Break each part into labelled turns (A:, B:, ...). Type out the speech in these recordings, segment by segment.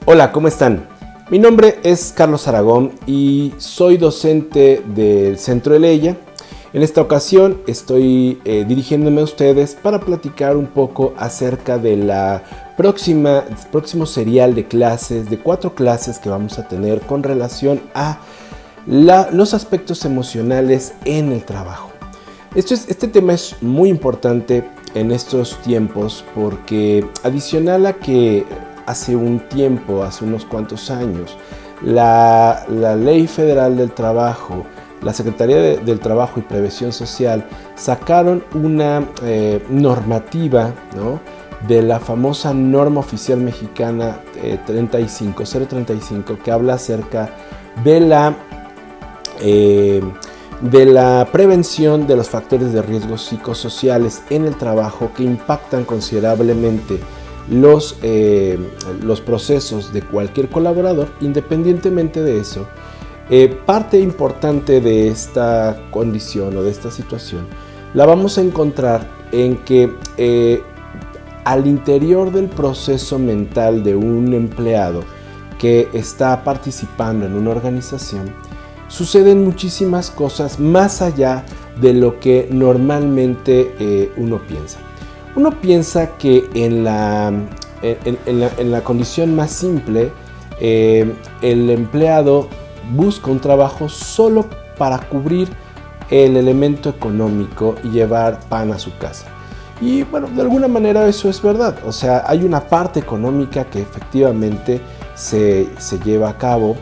A: Hola, ¿cómo están? Mi nombre es Carlos Aragón y soy docente del Centro Eleya. En esta ocasión estoy dirigiéndome a ustedes para platicar un poco acerca de la próximo serial de clases, de 4 clases que vamos a tener con relación a los aspectos emocionales en el trabajo. Este tema es muy importante en estos tiempos porque adicional a que hace un tiempo, hace unos cuantos años, la Ley Federal del Trabajo, la Secretaría del Trabajo y Previsión Social sacaron una normativa, ¿no?, de la famosa norma oficial mexicana 035, que habla acerca de la prevención de los factores de riesgo psicosociales en el trabajo que impactan considerablemente los procesos de cualquier colaborador. Independientemente de eso, parte importante de esta condición o de esta situación la vamos a encontrar en que al interior del proceso mental de un empleado que está participando en una organización suceden muchísimas cosas más allá de lo que normalmente uno piensa. Uno piensa que en la condición más simple, el empleado busca un trabajo solo para cubrir el elemento económico y llevar pan a su casa. Y bueno, de alguna manera eso es verdad. O sea, hay una parte económica que efectivamente se lleva a cabo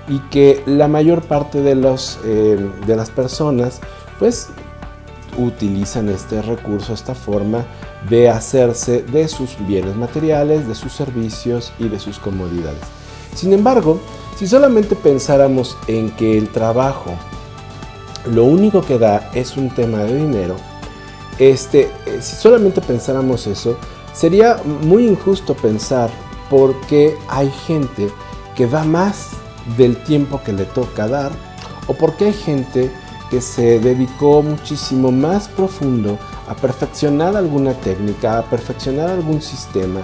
A: y que la mayor parte de las personas pues utilizan este recurso, esta forma de hacerse de sus bienes materiales, de sus servicios y de sus comodidades. Sin embargo, si solamente pensáramos en que el trabajo lo único que da es un tema de dinero, si solamente pensáramos eso, sería muy injusto pensar por qué hay gente que da más del tiempo que le toca dar, o por qué hay gente que se dedicó muchísimo más profundo a perfeccionar alguna técnica, a perfeccionar algún sistema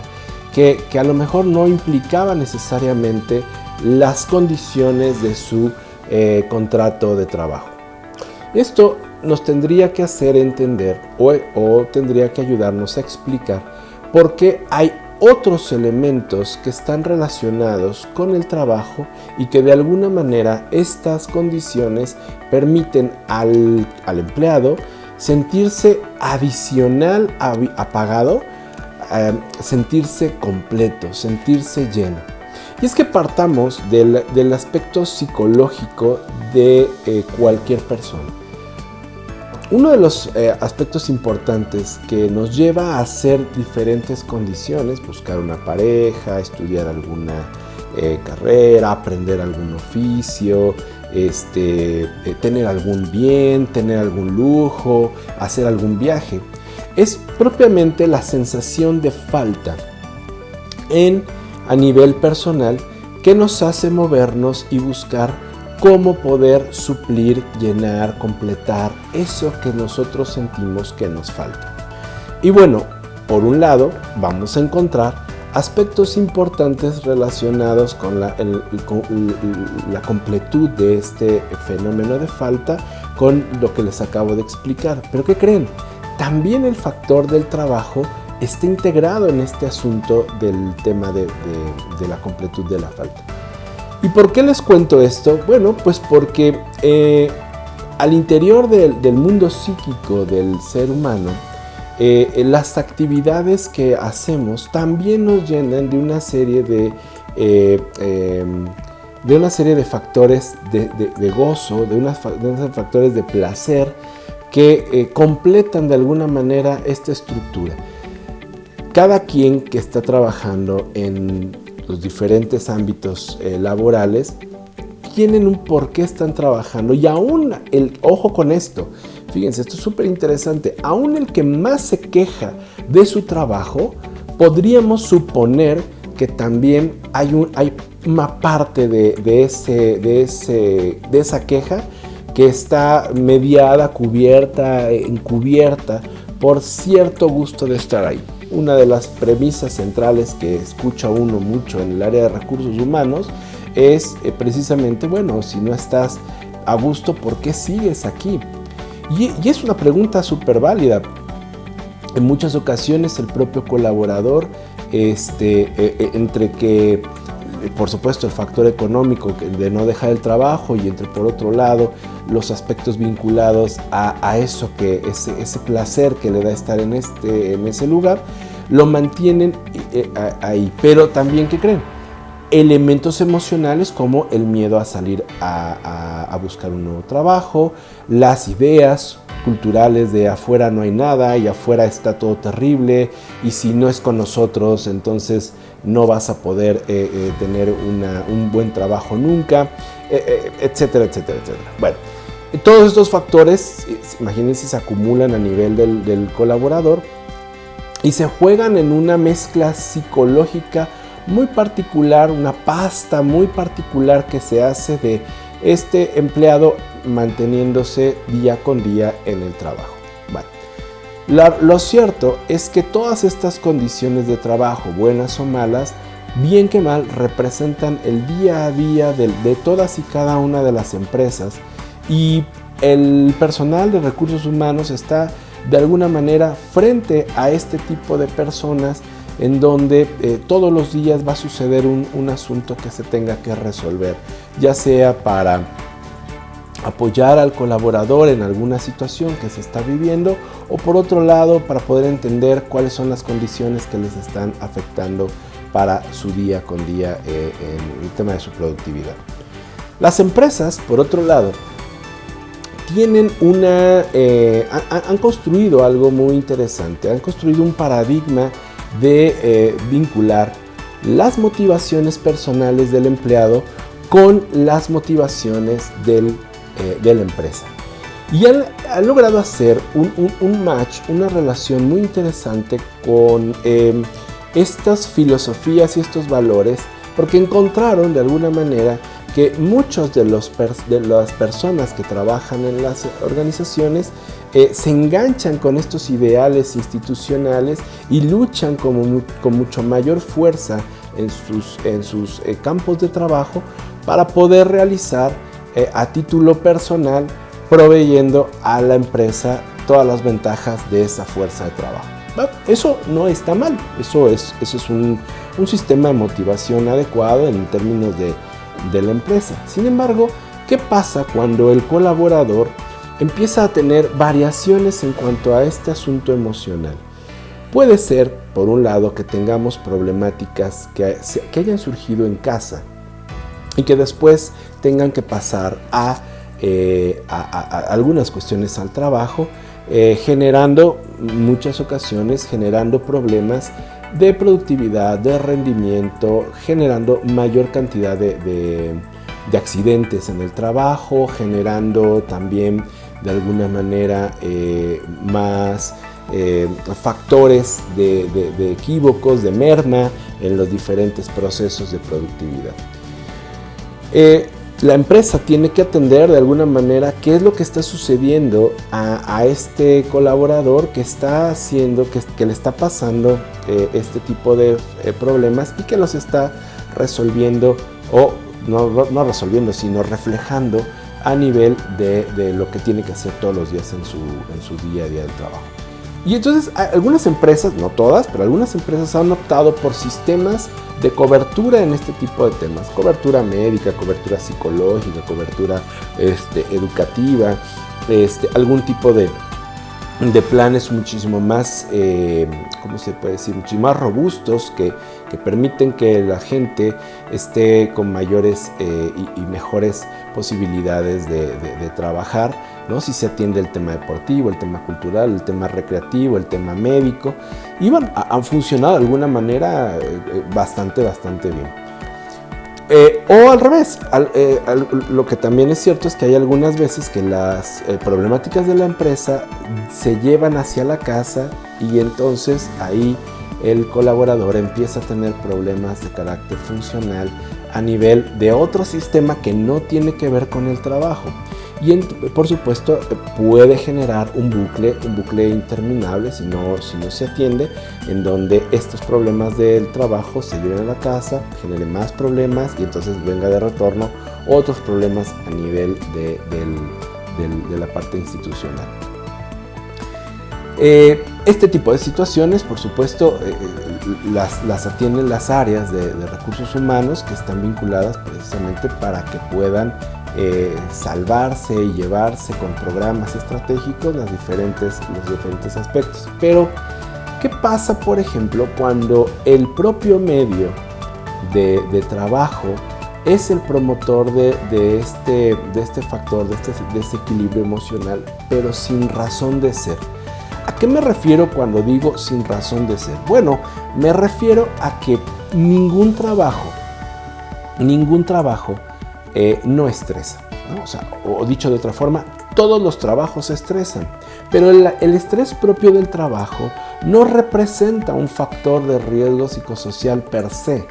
A: que a lo mejor no implicaba necesariamente las condiciones de su contrato de trabajo. Esto nos tendría que hacer entender o tendría que ayudarnos a explicar por qué hay otros elementos que están relacionados con el trabajo y que de alguna manera estas condiciones permiten al empleado sentirse adicional apagado, sentirse completo, sentirse lleno. Y es que partamos del aspecto psicológico de cualquier persona. Uno de los aspectos importantes que nos lleva a hacer diferentes condiciones, buscar una pareja, estudiar alguna carrera, aprender algún oficio, tener algún bien, tener algún lujo, hacer algún viaje, es propiamente la sensación de falta a nivel personal que nos hace movernos y buscar cómo poder suplir, llenar, completar eso que nosotros sentimos que nos falta. Y bueno, por un lado vamos a encontrar aspectos importantes relacionados con la completud de este fenómeno de falta, con lo que les acabo de explicar. ¿Pero qué creen? También el factor del trabajo está integrado en este asunto del tema de la completud de la falta. ¿Y por qué les cuento esto? Bueno, pues porque al interior del mundo psíquico del ser humano, las actividades que hacemos también nos llenan de una serie de factores de gozo, de unos factores de placer que completan de alguna manera esta estructura. Cada quien que está trabajando en los diferentes ámbitos laborales tienen un por qué están trabajando, y aún ojo con esto, fíjense, esto es súper interesante, aún el que más se queja de su trabajo, podríamos suponer que también hay una parte de esa queja que está mediada, encubierta por cierto gusto de estar ahí. una de las premisas centrales que escucha uno mucho en el área de recursos humanos es precisamente, bueno, si no estás a gusto, ¿por qué sigues aquí? Y es una pregunta súper válida. En muchas ocasiones el propio colaborador, entre que, por supuesto, el factor económico de no dejar el trabajo y entre, por otro lado, los aspectos vinculados a eso, que ese placer que le da estar en ese lugar, lo mantienen ahí. Pero también, ¿qué creen? Elementos emocionales como el miedo a salir a buscar un nuevo trabajo, las ideas culturales de afuera no hay nada y afuera está todo terrible, y si no es con nosotros entonces no vas a poder tener un buen trabajo nunca, etcétera, etcétera, etcétera. Bueno, todos estos factores, imagínense, se acumulan a nivel del colaborador y se juegan en una mezcla psicológica muy particular, una pasta muy particular que se hace de este empleado manteniéndose día con día en el trabajo. Bueno, lo cierto es que todas estas condiciones de trabajo, buenas o malas, bien que mal, representan el día a día de todas y cada una de las empresas, y el personal de recursos humanos está de alguna manera frente a este tipo de personas en donde todos los días va a suceder un asunto que se tenga que resolver, ya sea para apoyar al colaborador en alguna situación que se está viviendo, o por otro lado para poder entender cuáles son las condiciones que les están afectando para su día con día en el tema de su productividad. Las empresas, por otro lado, tienen han construido algo muy interesante, han construido un paradigma de vincular las motivaciones personales del empleado con las motivaciones de la empresa. Y han logrado hacer un match, una relación muy interesante con estas filosofías y estos valores, porque encontraron de alguna manera que muchos de las personas que trabajan en las organizaciones se enganchan con estos ideales institucionales y luchan con mucho mayor fuerza en sus campos de trabajo para poder realizar a título personal, proveyendo a la empresa todas las ventajas de esa fuerza de trabajo. Eso no está mal, eso es un sistema de motivación adecuado en términos de la empresa. Sin embargo, ¿qué pasa cuando el colaborador empieza a tener variaciones en cuanto a este asunto emocional? Puede ser, por un lado, que tengamos problemáticas que hayan surgido en casa y que después tengan que pasar a algunas cuestiones al trabajo, generando muchas ocasiones, generando problemas de productividad, de rendimiento, generando mayor cantidad de accidentes en el trabajo, generando también de alguna manera más factores de equívocos, de merma en los diferentes procesos de productividad. La empresa tiene que atender de alguna manera qué es lo que está sucediendo a este colaborador que está haciendo, que le está pasando este tipo de problemas y que los está resolviendo, o no resolviendo, sino reflejando a nivel de lo que tiene que hacer todos los días en su día a día del trabajo. Y entonces algunas empresas, no todas, pero algunas empresas han optado por sistemas de cobertura en este tipo de temas: cobertura médica, cobertura psicológica, cobertura educativa, algún tipo de planes muchísimo más, ¿cómo se puede decir? Muchísimo más robustos que permiten que la gente esté con mayores y mejores posibilidades de trabajar, ¿no? Si se atiende el tema deportivo, el tema cultural, el tema recreativo, el tema médico, y bueno, han funcionado de alguna manera bastante bien. O al revés, lo que también es cierto es que hay algunas veces que las problemáticas de la empresa se llevan hacia la casa, y entonces ahí el colaborador empieza a tener problemas de carácter funcional a nivel de otro sistema que no tiene que ver con el trabajo. y por supuesto puede generar un bucle interminable si no se atiende, en donde estos problemas del trabajo se lleven a la casa, genere más problemas y entonces venga de retorno otros problemas a nivel de la parte institucional. Este tipo de situaciones, por supuesto, las atienden las áreas de recursos humanos, que están vinculadas precisamente para que puedan salvarse y llevarse con programas estratégicos los diferentes aspectos. Pero, ¿qué pasa, por ejemplo, cuando el propio medio de trabajo es el promotor de este factor, de este equilibrio emocional, pero sin razón de ser? ¿A qué me refiero cuando digo sin razón de ser? Bueno, me refiero a que ningún trabajo no estresa, ¿no? O dicho de otra forma, todos los trabajos estresan, pero el estrés propio del trabajo no representa un factor de riesgo psicosocial per se.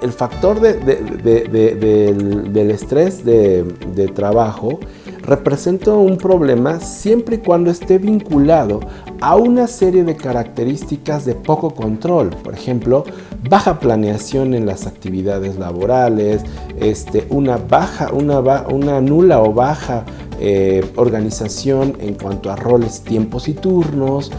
A: El factor del estrés de trabajo representa un problema siempre y cuando esté vinculado a una serie de características de poco control. Por ejemplo, baja planeación en las actividades laborales, una nula o baja organización en cuanto a roles, tiempos y turnos,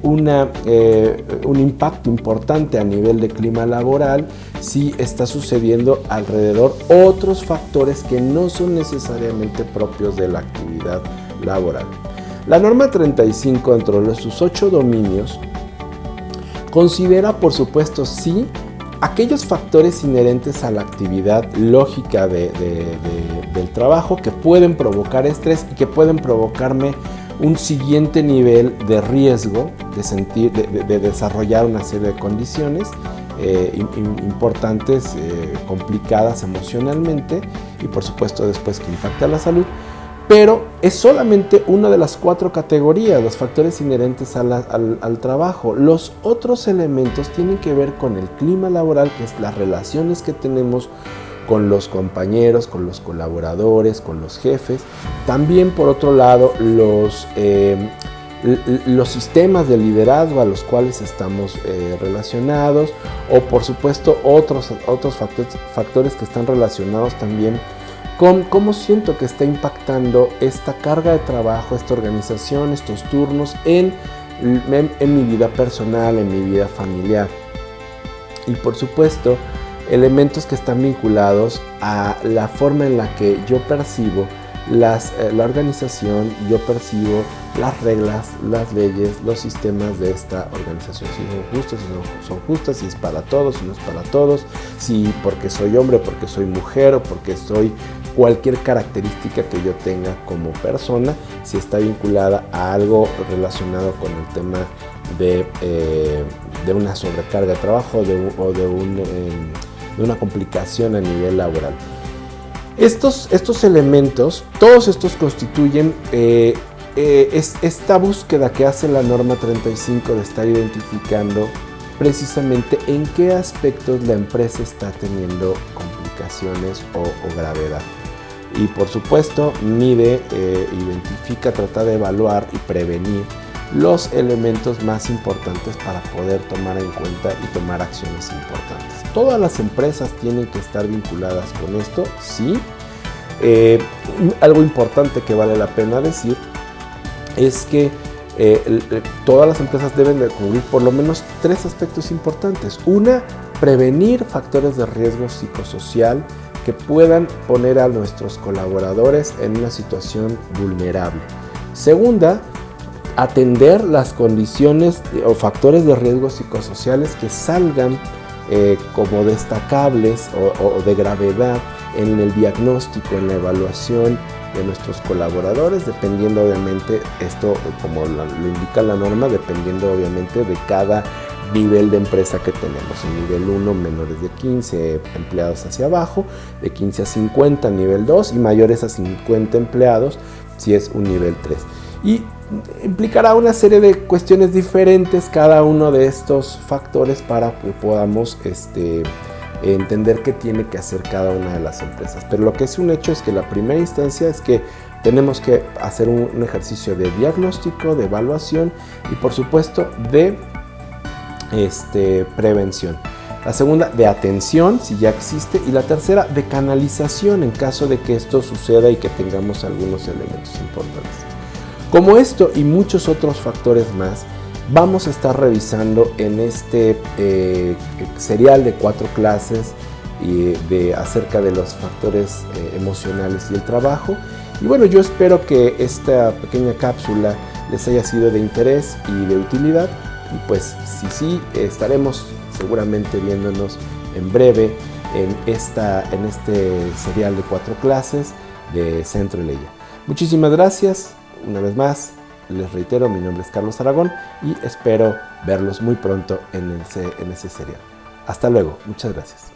A: un impacto importante a nivel de clima laboral si está sucediendo alrededor otros factores que no son necesariamente propios de la actividad laboral. La norma 35, dentro de sus 8 dominios, considera, por supuesto, sí, aquellos factores inherentes a la actividad lógica del trabajo que pueden provocar estrés y que pueden provocarme un siguiente nivel de riesgo de desarrollar una serie de condiciones importantes, complicadas emocionalmente y por supuesto después que impacta la salud. Pero es solamente una de las 4 categorías, los factores inherentes al trabajo. Los otros elementos tienen que ver con el clima laboral, que es las relaciones que tenemos con los compañeros, con los colaboradores, con los jefes. También, por otro lado, los sistemas de liderazgo a los cuales estamos relacionados, o por supuesto otros factores que están relacionados también con cómo siento que está impactando esta carga de trabajo, esta organización, estos turnos en mi vida personal, en mi vida familiar. Y por supuesto, elementos que están vinculados a la forma en la que yo percibo la organización, yo percibo las reglas, las leyes, los sistemas de esta organización, si son justos, si no son justas, si es para todos, si no es para todos, si porque soy hombre, porque soy mujer o porque soy cualquier característica que yo tenga como persona, si está vinculada a algo relacionado con el tema de una sobrecarga de trabajo o de una complicación a nivel laboral. Estos elementos, todos estos constituyen esta búsqueda que hace la norma 35 de estar identificando precisamente en qué aspectos la empresa está teniendo complicaciones o gravedad. Y por supuesto mide, identifica, trata de evaluar y prevenir los elementos más importantes para poder tomar en cuenta y tomar acciones importantes. Todas las empresas tienen que estar vinculadas con esto, sí. Algo importante que vale la pena decir es que todas las empresas deben de cubrir por lo menos 3 aspectos importantes. Una, prevenir factores de riesgo psicosocial que puedan poner a nuestros colaboradores en una situación vulnerable. Segunda, atender las condiciones o factores de riesgo psicosociales que salgan como destacables o de gravedad en el diagnóstico, en la evaluación de nuestros colaboradores, dependiendo obviamente, esto como lo indica la norma, dependiendo obviamente de cada nivel de empresa que tenemos. En nivel 1, menores de 15 empleados hacia abajo, de 15 a 50 nivel 2 y mayores a 50 empleados si es un nivel 3. Y implicará una serie de cuestiones diferentes cada uno de estos factores para que podamos entender qué tiene que hacer cada una de las empresas. Pero lo que es un hecho es que la primera instancia es que tenemos que hacer un ejercicio de diagnóstico, de evaluación y por supuesto de prevención. La segunda, de atención, si ya existe. Y la tercera, de canalización en caso de que esto suceda y que tengamos algunos elementos importantes. Como esto y muchos otros factores más, vamos a estar revisando en este serial de 4 clases acerca de los factores emocionales y el trabajo. Y bueno, yo espero que esta pequeña cápsula les haya sido de interés y de utilidad. Y pues si sí, estaremos seguramente viéndonos en breve en este serial de 4 clases de Centro Eleya. Muchísimas gracias. Una vez más, les reitero, mi nombre es Carlos Aragón y espero verlos muy pronto en ese serial. Hasta luego. Muchas gracias.